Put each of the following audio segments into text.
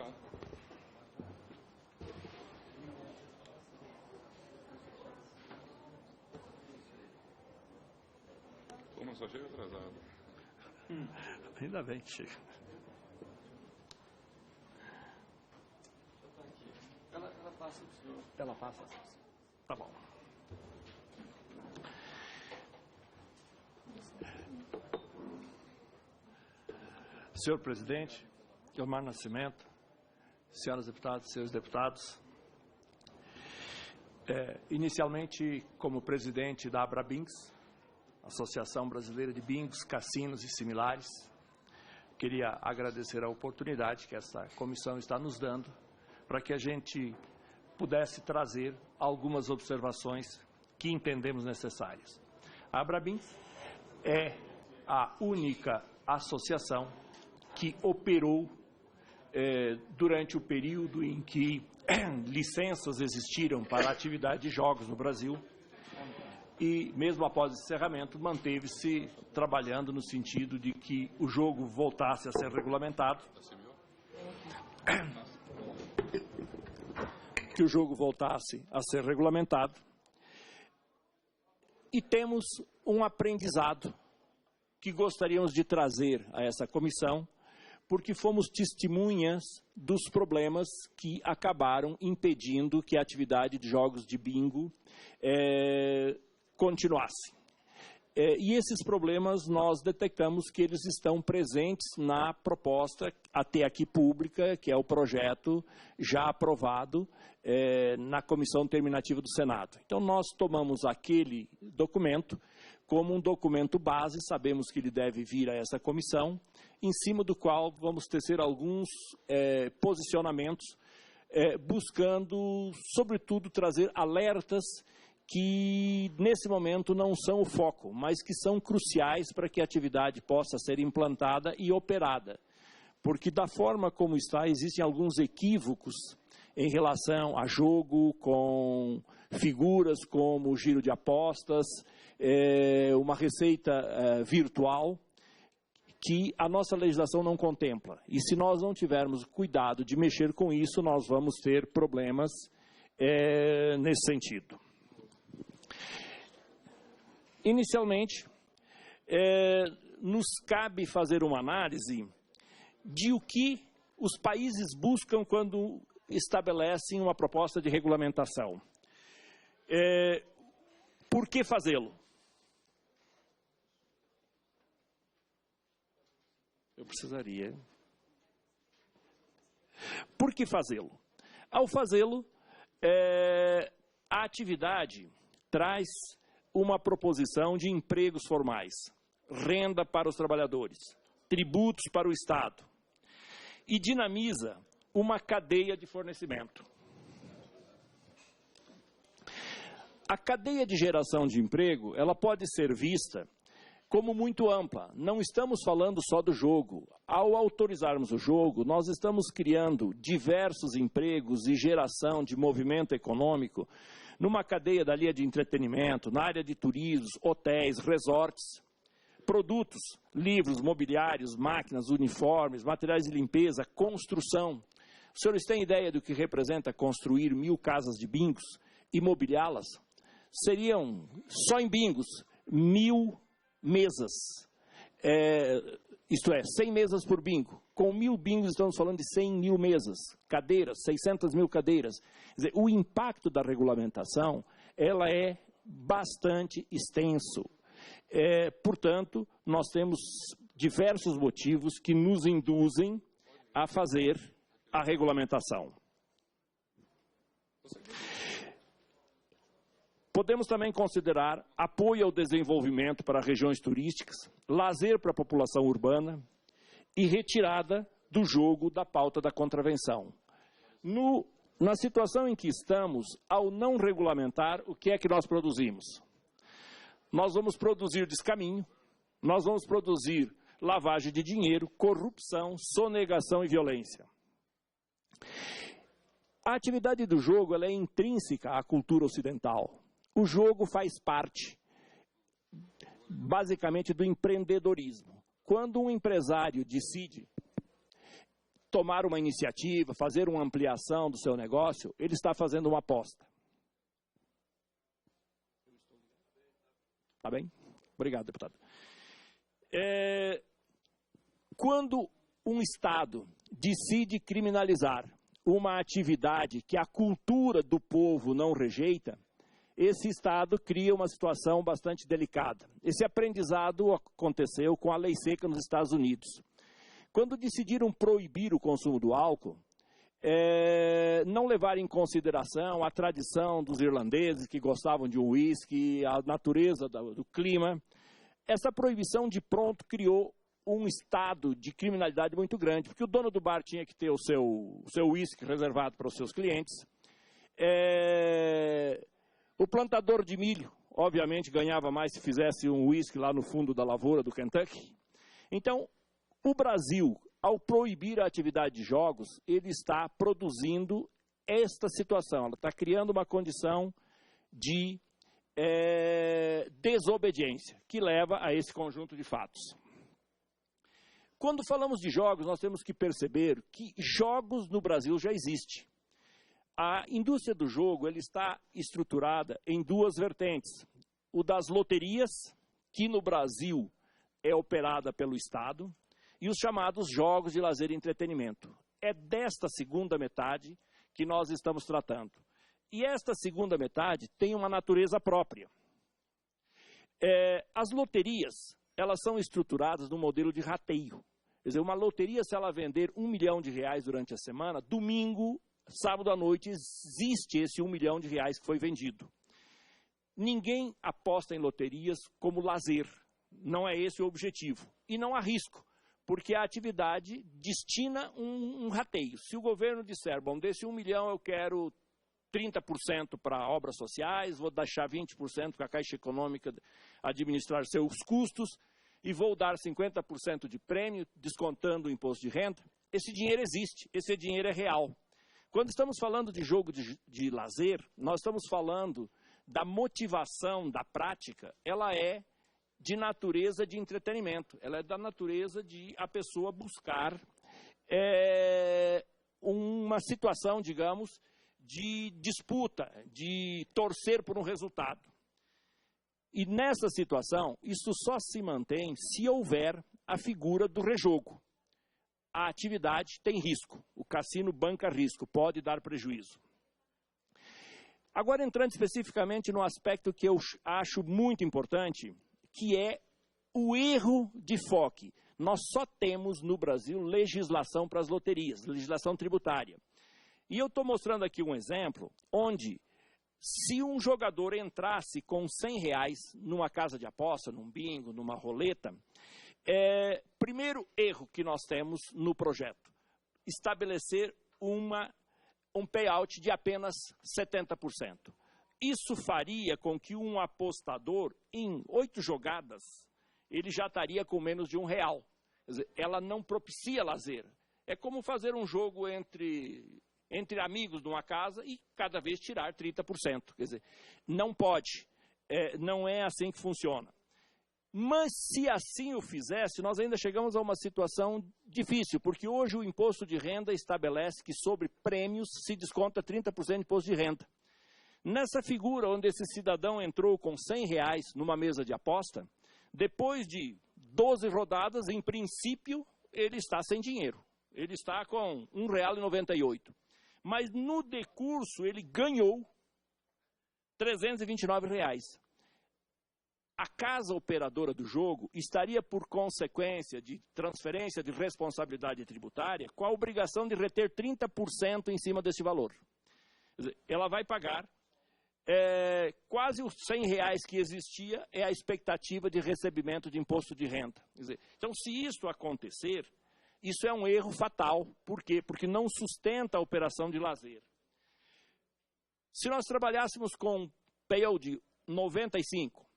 cá. Como só chega atrasado. Ainda bem que chega. Ela passa. Ela passa? Tá bom. Senhor presidente, Guilmar Nascimento, senhoras deputadas e senhores deputados, inicialmente como presidente da Abrabinks, Associação Brasileira de Bingos, Cassinos e Similares, queria agradecer a oportunidade que essa comissão está nos dando para que a gente pudesse trazer algumas observações que entendemos necessárias. A Abrabinks é a única associação que operou durante o período em que licenças existiram para a atividade de jogos no Brasil e, mesmo após o encerramento, manteve-se trabalhando no sentido de que o jogo voltasse a ser regulamentado. Que o jogo voltasse a ser regulamentado. E temos um aprendizado que gostaríamos de trazer a essa comissão, porque fomos testemunhas dos problemas que acabaram impedindo que a atividade de jogos de bingo continuasse. E esses problemas nós detectamos que eles estão presentes na proposta até aqui pública, que é o projeto já aprovado na Comissão Terminativa do Senado. Então nós tomamos aquele documento como um documento base, sabemos que ele deve vir a essa comissão, em cima do qual vamos tecer alguns posicionamentos, buscando, sobretudo, trazer alertas que nesse momento não são o foco, mas que são cruciais para que a atividade possa ser implantada e operada. Porque da forma como está, existem alguns equívocos em relação a jogo com figuras como giro de apostas, uma receita virtual, que a nossa legislação não contempla. E se nós não tivermos cuidado de mexer com isso, nós vamos ter problemas nesse sentido. Inicialmente, nos cabe fazer uma análise de o que os países buscam quando estabelecem uma proposta de regulamentação. Por que fazê-lo? Eu precisaria. Por que fazê-lo? Ao fazê-lo, a atividade traz uma proposição de empregos formais, renda para os trabalhadores, tributos para o Estado e dinamiza uma cadeia de fornecimento. A cadeia de geração de emprego, ela pode ser vista como muito ampla. Não estamos falando só do jogo. Ao autorizarmos o jogo, nós estamos criando diversos empregos e geração de movimento econômico numa cadeia da linha de entretenimento, na área de turismo, hotéis, resorts, produtos, livros, mobiliários, máquinas, uniformes, materiais de limpeza, construção. Os senhores têm ideia do que representa construir 1000 casas de bingos e mobiliá-las? Seriam, só em bingos, 1000 mesas. Isto é, 100 mesas por bingo. Com 1000 bingos estamos falando de 100.000 mesas, cadeiras, 600.000 cadeiras. Quer dizer, o impacto da regulamentação, ela é bastante extenso. Portanto, nós temos diversos motivos que nos induzem a fazer a regulamentação. Podemos também considerar apoio ao desenvolvimento para regiões turísticas, lazer para a população urbana e retirada do jogo da pauta da contravenção. Na situação em que estamos, ao não regulamentar, o que é que nós produzimos? Nós vamos produzir descaminho, nós vamos produzir lavagem de dinheiro, corrupção, sonegação e violência. A atividade do jogo ela é intrínseca à cultura ocidental. O jogo faz parte, basicamente, do empreendedorismo. Quando um empresário decide tomar uma iniciativa, fazer uma ampliação do seu negócio, ele está fazendo uma aposta. Tá bem? Obrigado, deputado. Quando um Estado decide criminalizar uma atividade que a cultura do povo não rejeita, esse Estado cria uma situação bastante delicada. Esse aprendizado aconteceu com a lei seca nos Estados Unidos. Quando decidiram proibir o consumo do álcool, não levar em consideração a tradição dos irlandeses que gostavam de um uísque, a natureza do clima, essa proibição de pronto criou um estado de criminalidade muito grande, porque o dono do bar tinha que ter o seu uísque reservado para os seus clientes. O plantador de milho, obviamente, ganhava mais se fizesse um uísque lá no fundo da lavoura do Kentucky. Então, o Brasil, ao proibir a atividade de jogos, ele está produzindo esta situação. Ela está criando uma condição de desobediência, que leva a esse conjunto de fatos. Quando falamos de jogos, nós temos que perceber que jogos no Brasil já existem. A indústria do jogo ela está estruturada em duas vertentes. O das loterias, que no Brasil é operada pelo Estado, e os chamados jogos de lazer e entretenimento. É desta segunda metade que nós estamos tratando. E esta segunda metade tem uma natureza própria. As loterias, elas são estruturadas no modelo de rateio. Quer dizer, uma loteria, se ela vender R$1 milhão durante a semana, domingo, sábado à noite, existe esse R$1 milhão que foi vendido. Ninguém aposta em loterias como lazer. Não é esse o objetivo. E não há risco, porque a atividade destina um rateio. Se o governo disser, bom, desse R$1 milhão eu quero 30% para obras sociais, vou deixar 20% para a Caixa Econômica administrar seus custos, e vou dar 50% de prêmio, descontando o imposto de renda, esse dinheiro existe, esse dinheiro é real. Quando estamos falando de jogo de lazer, nós estamos falando da motivação da prática, ela é de natureza de entretenimento, ela é da natureza de a pessoa buscar uma situação, digamos, de disputa, de torcer por um resultado. E nessa situação, isso só se mantém se houver a figura do rejogo. A atividade tem risco, o cassino banca risco, pode dar prejuízo. Agora, entrando especificamente no aspecto que eu acho muito importante, que é o erro de foco. Nós só temos no Brasil legislação para as loterias, legislação tributária. E eu estou mostrando aqui um exemplo onde, se um jogador entrasse com R$100 numa casa de aposta, num bingo, numa roleta, primeiro erro que nós temos no projeto, estabelecer um payout de apenas 70%. Isso faria com que um apostador, em 8 jogadas, ele já estaria com menos de R$1. Quer dizer, ela não propicia lazer. É como fazer um jogo entre amigos numa casa e cada vez tirar 30%. Quer dizer, não pode, não é assim que funciona. Mas se assim o fizesse, nós ainda chegamos a uma situação difícil, porque hoje o imposto de renda estabelece que sobre prêmios se desconta 30% de imposto de renda. Nessa figura onde esse cidadão entrou com R$100 numa mesa de aposta, depois de 12 rodadas, em princípio, ele está sem dinheiro. Ele está com R$1,98. Mas no decurso ele ganhou R$329. A casa operadora do jogo estaria, por consequência de transferência de responsabilidade tributária, com a obrigação de reter 30% em cima desse valor. Quer dizer, ela vai pagar quase os R$100 que existia, é a expectativa de recebimento de imposto de renda. Quer dizer, então, se isso acontecer, isso é um erro fatal. Por quê? Porque não sustenta a operação de lazer. Se nós trabalhássemos com payout de 95,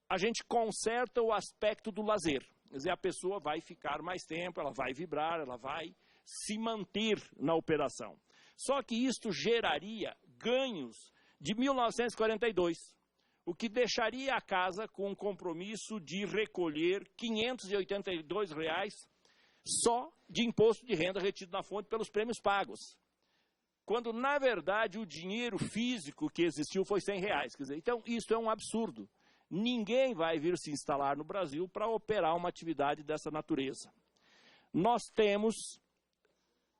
a gente conserta o aspecto do lazer. Quer dizer, a pessoa vai ficar mais tempo, ela vai vibrar, ela vai se manter na operação. Só que isto geraria ganhos de 1942, o que deixaria a casa com um compromisso de recolher R$582 só de imposto de renda retido na fonte pelos prêmios pagos. Quando, na verdade, o dinheiro físico que existiu foi R$100. Quer dizer, então, isso é um absurdo. Ninguém vai vir se instalar no Brasil para operar uma atividade dessa natureza. Nós temos,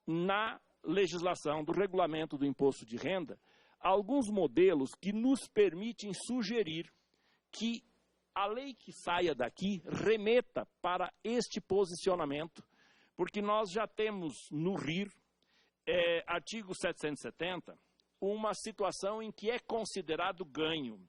na legislação do regulamento do imposto de renda, alguns modelos que nos permitem sugerir que a lei que saia daqui remeta para este posicionamento, porque nós já temos no RIR, artigo 770, uma situação em que é considerado ganho.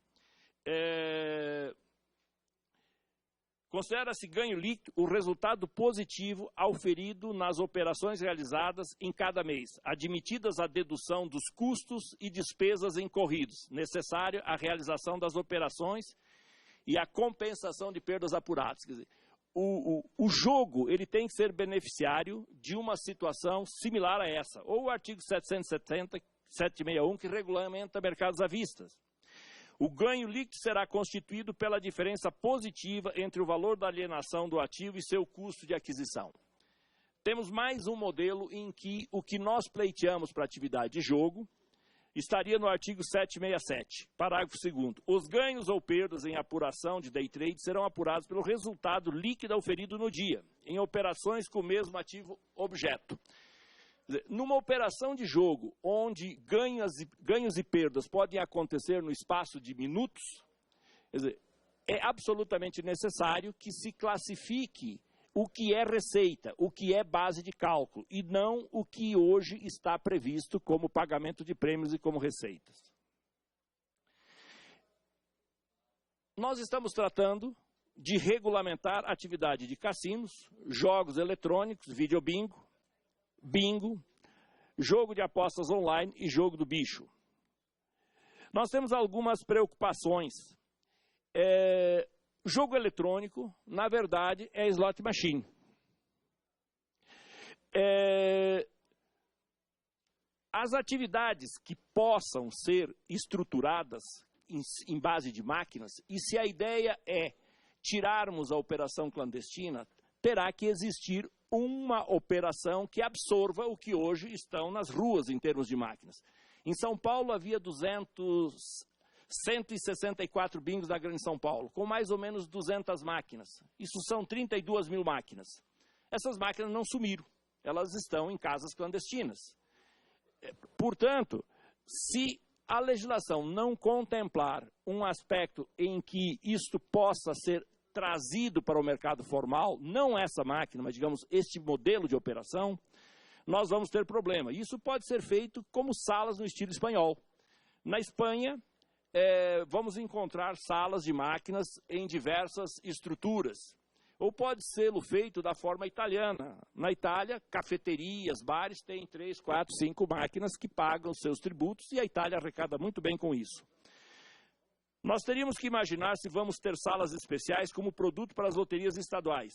Considera-se ganho líquido o resultado positivo auferido nas operações realizadas em cada mês, admitidas a dedução dos custos e despesas incorridos, necessário à realização das operações e a compensação de perdas apuradas. Quer dizer, o jogo ele tem que ser beneficiário de uma situação similar a essa, ou o artigo 770, 761, que regulamenta mercados à vista. O ganho líquido será constituído pela diferença positiva entre o valor da alienação do ativo e seu custo de aquisição. Temos mais um modelo em que o que nós pleiteamos para a atividade de jogo estaria no artigo 767, parágrafo 2º. Os ganhos ou perdas em apuração de day trade serão apurados pelo resultado líquido auferido no dia, em operações com o mesmo ativo objeto. Numa operação de jogo, onde ganhos e perdas podem acontecer no espaço de minutos, quer dizer, é absolutamente necessário que se classifique o que é receita, o que é base de cálculo, e não o que hoje está previsto como pagamento de prêmios e como receitas. Nós estamos tratando de regulamentar a atividade de cassinos, jogos eletrônicos, videobingo, bingo, jogo de apostas online e jogo do bicho. Nós temos algumas preocupações. Jogo eletrônico, na verdade, é slot machine. As atividades que possam ser estruturadas em base de máquinas, e se a ideia é tirarmos a operação clandestina, terá que existir uma operação que absorva o que hoje estão nas ruas em termos de máquinas. Em São Paulo havia 164 bingos na Grande São Paulo, com mais ou menos 200 máquinas. Isso são 32 mil máquinas. Essas máquinas não sumiram, elas estão em casas clandestinas. Portanto, se a legislação não contemplar um aspecto em que isto possa ser trazido para o mercado formal, não essa máquina, mas digamos este modelo de operação, nós vamos ter problema. Isso pode ser feito como salas no estilo espanhol. Na Espanha, vamos encontrar salas de máquinas em diversas estruturas. Ou pode ser feito da forma italiana. Na Itália, cafeterias, bares têm 3, 4, 5 máquinas que pagam seus tributos e a Itália arrecada muito bem com isso. Nós teríamos que imaginar se vamos ter salas especiais como produto para as loterias estaduais.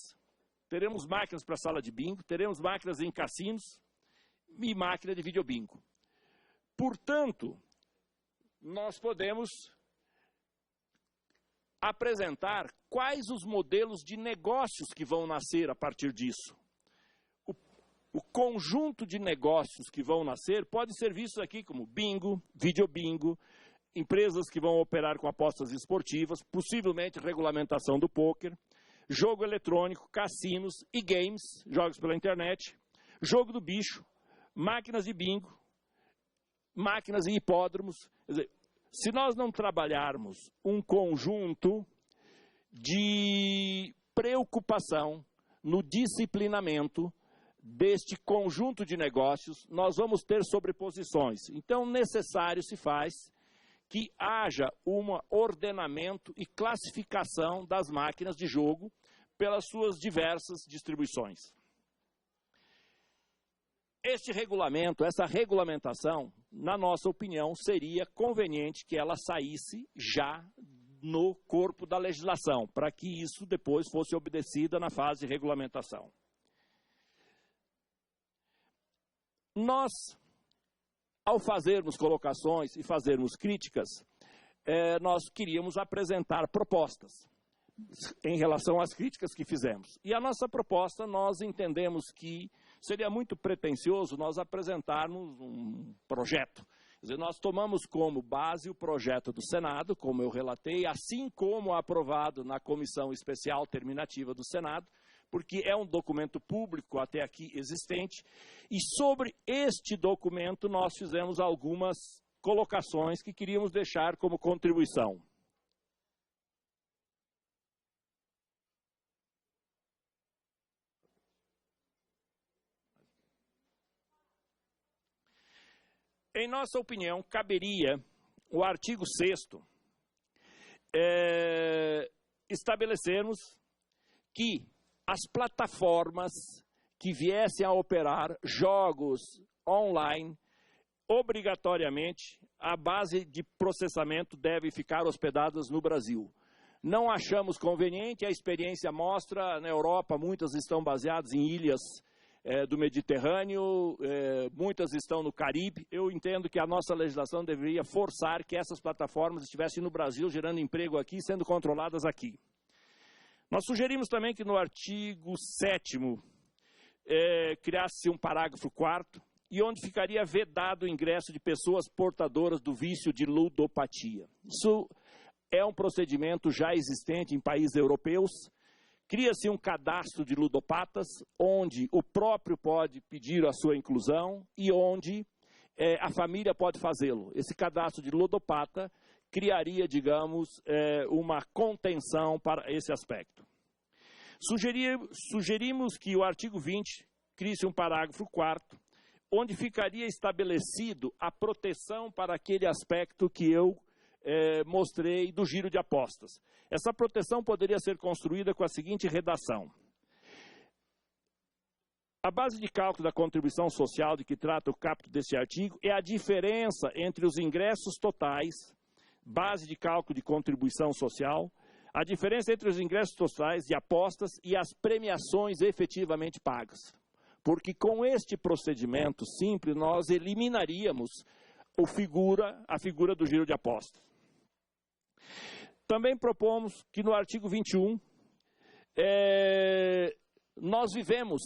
Teremos máquinas para sala de bingo, teremos máquinas em cassinos e máquina de videobingo. Portanto, nós podemos apresentar quais os modelos de negócios que vão nascer a partir disso. O conjunto de negócios que vão nascer pode ser visto aqui como bingo, videobingo, empresas que vão operar com apostas esportivas, possivelmente regulamentação do pôquer, jogo eletrônico, cassinos e games, jogos pela internet, jogo do bicho, máquinas de bingo, máquinas e hipódromos. Quer dizer, se nós não trabalharmos um conjunto de preocupação no disciplinamento deste conjunto de negócios, nós vamos ter sobreposições. Então, necessário se faz que haja um ordenamento e classificação das máquinas de jogo pelas suas diversas distribuições. Este regulamento, essa regulamentação, na nossa opinião, seria conveniente que ela saísse já no corpo da legislação, para que isso depois fosse obedecido na fase de regulamentação. Nós, ao fazermos colocações e fazermos críticas, nós queríamos apresentar propostas. em relação às críticas que fizemos. E a nossa proposta, nós entendemos que seria muito pretensioso nós apresentarmos um projeto. Quer dizer, nós tomamos como base o projeto do Senado, como eu relatei, assim como aprovado na Comissão Especial Terminativa do Senado, porque é um documento público até aqui existente, e sobre este documento nós fizemos algumas colocações que queríamos deixar como contribuição. Em nossa opinião, caberia o artigo 6º estabelecermos que as plataformas que viessem a operar jogos online, obrigatoriamente, a base de processamento deve ficar hospedadas no Brasil. Não achamos conveniente, a experiência mostra, na Europa muitas estão baseadas em ilhas do Mediterrâneo, muitas estão no Caribe. Eu entendo que a nossa legislação deveria forçar que essas plataformas estivessem no Brasil, gerando emprego aqui, sendo controladas aqui. Nós sugerimos também que no artigo 7º criasse um parágrafo 4º, e onde ficaria vedado o ingresso de pessoas portadoras do vício de ludopatia. Isso é um procedimento já existente em países europeus. Cria-se um cadastro de ludopatas, onde o próprio pode pedir a sua inclusão e onde a família pode fazê-lo. Esse cadastro de ludopata criaria, digamos, uma contenção para esse aspecto. Sugerimos que o artigo 20 crie-se um parágrafo 4º, onde ficaria estabelecido a proteção para aquele aspecto que eu mostrei do giro de apostas. Essa proteção poderia ser construída com a seguinte redação. A base de cálculo da contribuição social de que trata o caput deste artigo é a diferença entre os ingressos totais, base de cálculo de contribuição social, a diferença entre os ingressos totais de apostas e as premiações efetivamente pagas. Porque com este procedimento simples nós eliminaríamos a figura do giro de apostas. Também propomos que no artigo 21, nós vivemos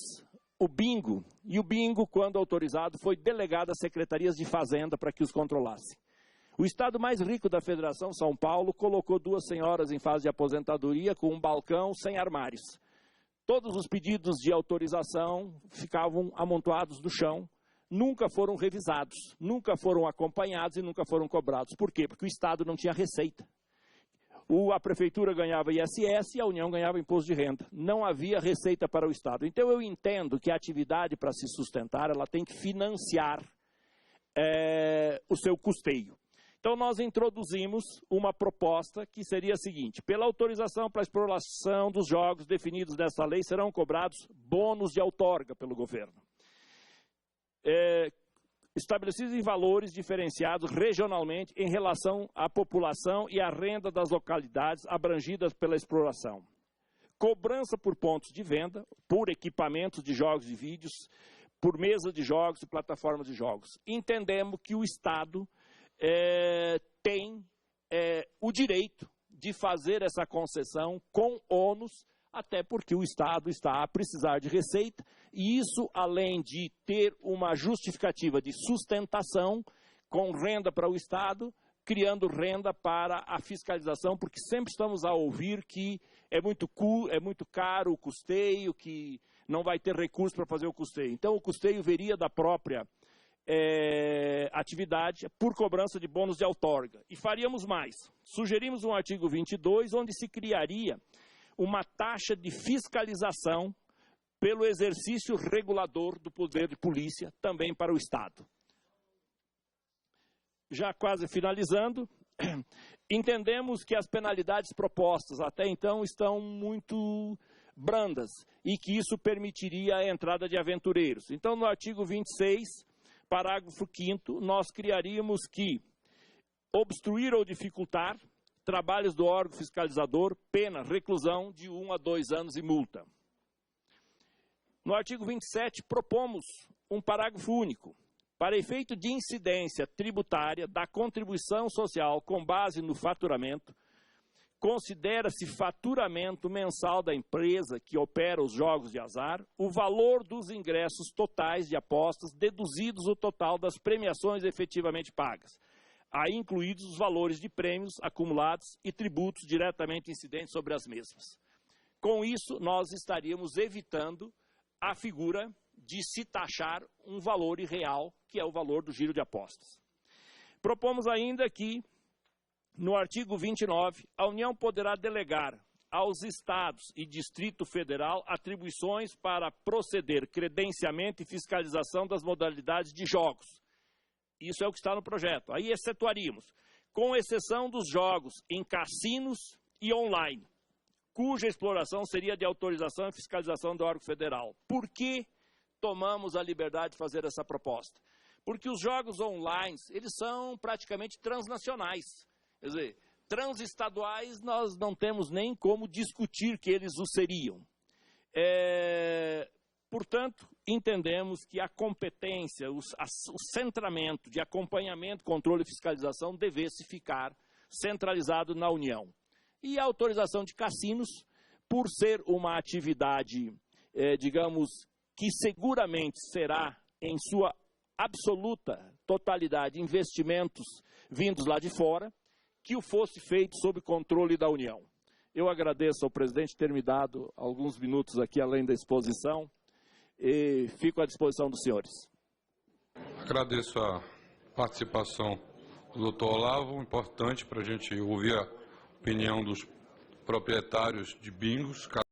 o bingo, e o bingo, quando autorizado, foi delegado às secretarias de Fazenda para que os controlassem. O estado mais rico da Federação, São Paulo, colocou 2 senhoras em fase de aposentadoria com um balcão sem armários. Todos os pedidos de autorização ficavam amontoados no chão, nunca foram revisados, nunca foram acompanhados e nunca foram cobrados. Por quê? Porque o Estado não tinha receita. A Prefeitura ganhava ISS e a União ganhava imposto de renda. Não havia receita para o Estado. Então eu entendo que a atividade, para se sustentar, ela tem que financiar o seu custeio. Então nós introduzimos uma proposta que seria a seguinte: pela autorização para a exploração dos jogos definidos nessa lei serão cobrados bônus de outorga pelo governo. Estabelecidos em valores diferenciados regionalmente em relação à população e à renda das localidades abrangidas pela exploração. Cobrança por pontos de venda, por equipamentos de jogos e vídeos, por mesa de jogos e plataformas de jogos. Entendemos que o Estado tem o direito de fazer essa concessão com ônus, até porque o Estado está a precisar de receita, e isso, além de ter uma justificativa de sustentação, com renda para o Estado, criando renda para a fiscalização, porque sempre estamos a ouvir que é muito caro o custeio, que não vai ter recurso para fazer o custeio. Então, o custeio viria da própria atividade por cobrança de bônus de outorga. E faríamos mais. Sugerimos um artigo 22, onde se criaria uma taxa de fiscalização pelo exercício regulador do poder de polícia, também para o Estado. Já quase finalizando, entendemos que as penalidades propostas até então estão muito brandas e que isso permitiria a entrada de aventureiros. Então, no artigo 26, parágrafo 5º, nós criaríamos que obstruir ou dificultar trabalhos do órgão fiscalizador, pena, reclusão de 1 a 2 anos e multa. No artigo 27, propomos um parágrafo único. Para efeito de incidência tributária da contribuição social com base no faturamento, considera-se faturamento mensal da empresa que opera os jogos de azar o valor dos ingressos totais de apostas, deduzidos o total das premiações efetivamente pagas, aí incluídos os valores de prêmios acumulados e tributos diretamente incidentes sobre as mesmas. Com isso, nós estaríamos evitando a figura de se taxar um valor irreal, que é o valor do giro de apostas. Propomos ainda que, no artigo 29, a União poderá delegar aos Estados e Distrito Federal atribuições para proceder credenciamento e fiscalização das modalidades de jogos. Isso é o que está no projeto. Aí excetuaríamos, com exceção dos jogos em cassinos e online, cuja exploração seria de autorização e fiscalização do órgão federal. Por que tomamos a liberdade de fazer essa proposta? Porque os jogos online, eles são praticamente transnacionais. Quer dizer, transestaduais nós não temos nem como discutir que eles o seriam. Portanto, entendemos que a competência, o centramento de acompanhamento, controle e fiscalização devesse ficar centralizado na União. E a autorização de cassinos, por ser uma atividade, digamos, que seguramente será, em sua absoluta totalidade, investimentos vindos lá de fora, que o fosse feito sob controle da União. Eu agradeço ao presidente ter me dado alguns minutos aqui além da exposição e fico à disposição dos senhores. Agradeço a participação do doutor Olavo, importante para a gente ouvir a opinião dos proprietários de bingos.